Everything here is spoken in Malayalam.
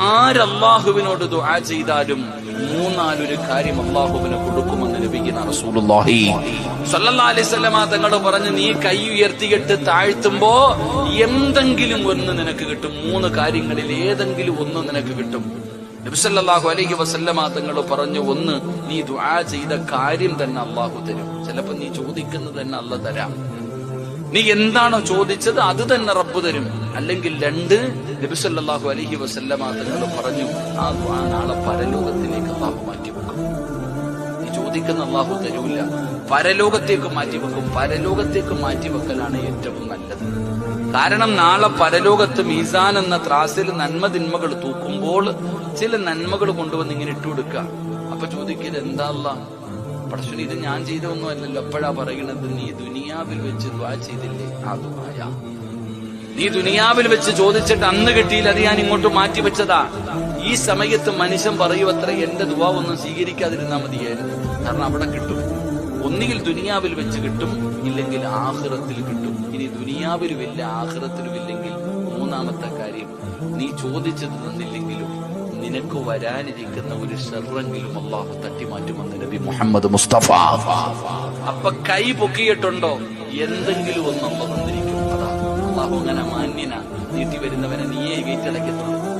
ആരല്ലാഹുവിനോട് ദുആ ചെയ്താലും മൂന്നാലൊരു കാര്യം അല്ലാഹുവിന് കൊടുക്കുമെന്ന് നബിയുനാ റസൂലുള്ളാഹി സ്വല്ലല്ലാഹു അലൈഹി വസല്ലമ തങ്ങൾ പറഞ്ഞു, നീ കൈ ഉയർത്തിയിട്ട് താഴ്ത്തുമ്പോ എന്തെങ്കിലും ഒന്ന് നിനക്ക് കിട്ടും. മൂന്ന് കാര്യങ്ങളിൽ ഏതെങ്കിലും ഒന്ന് നിനക്ക് കിട്ടും. നബി സല്ലല്ലാഹു അലൈഹി വസല്ലമ തങ്ങൾ പറഞ്ഞു, ഒന്ന്, നീ ദുആ ചെയ്ത കാര്യം തന്നെ അല്ലാഹു തരും. ചിലപ്പോ നീ ചോദിക്കുന്നത് തന്നെ അല്ലാഹു തരാം. നീ എന്താണോ ചോദിച്ചത് അത് തന്നെ റബ്ബ് തരും. അല്ലെങ്കിൽ രണ്ട്, നബി സല്ലല്ലാഹു അലൈഹി വസല്ലമ തങ്ങൾ പറഞ്ഞു, ആ ദുആ നാളെ പരലോകത്തിലേക്ക് അല്ലാഹു മാറ്റിവെക്കും. നീ ചോദിക്കുന്ന അല്ലാഹു തരൂല, പരലോകത്തേക്ക് മാറ്റിവെക്കും. പരലോകത്തേക്ക് മാറ്റിവെക്കലാണ് ഏറ്റവും നല്ലത്. കാരണം നാളെ പരലോകത്ത് മീസാൻ എന്ന ത്രാസിൽ നന്മ തിന്മകൾ തൂക്കുമ്പോൾ ചില നന്മകൾ കൊണ്ടുവന്ന് ഇങ്ങനെ ഇട്ടുകൊടുക്കുക. അപ്പൊ ചോദിക്കരുത്, എന്താ അല്ലാഹ് പടച്ചോനെ ഇത് ഞാൻ ചെയ്തൊന്നും അല്ലല്ലോ. എപ്പോഴാ പറയണത്? നീ ദുനിയാവിൽ വെച്ച് ദുആ ചെയ്തില്ലേ, ആ ദുആയ നീ ദുനിയാവിൽ വെച്ച് ചോദിച്ചിട്ട് അന്ന് കിട്ടിയില്ല, അത് ഞാൻ ഇങ്ങോട്ട് മാറ്റി വെച്ചതാ. ഈ സമയത്ത് മനുഷ്യൻ പറയുമത്ര, എന്റെ ദുആ ഒന്നും സ്വീകരിക്കാതിരുന്നാ മതിയായിരുന്നു. കാരണം അവിടെ കിട്ടും. ഒന്നുകിൽ ദുനിയാവിൽ വെച്ച് കിട്ടും, ഇല്ലെങ്കിൽ ആഖിറത്തിൽ കിട്ടും. ഇനി ദുനിയാവിലും ഇല്ല ആഖിറത്തിലും ഇല്ലെങ്കിൽ മൂന്നാമത്തെ കാര്യം, നീ ചോദിച്ചത് തന്നില്ലെങ്കിലും നിനക്ക് വരാനിരിക്കുന്ന ഒരു ഷർറെങ്കിലും അല്ലാഹു തട്ടിമാറ്റുമെന്ന് നബി മുഹമ്മദ് മുസ്തഫ. അപ്പൊ കൈ പൊക്കിയിട്ടുണ്ടോ, എന്തെങ്കിലും ഒന്ന് അല്ലാഹു തന്നിരിക്കും. അതാ അല്ലാഹു അങ്ങനെ മാന്യന നീട്ടി വരുന്നവനെ നീയേ വീട്ടിലടക്കത്തുള്ളൂ.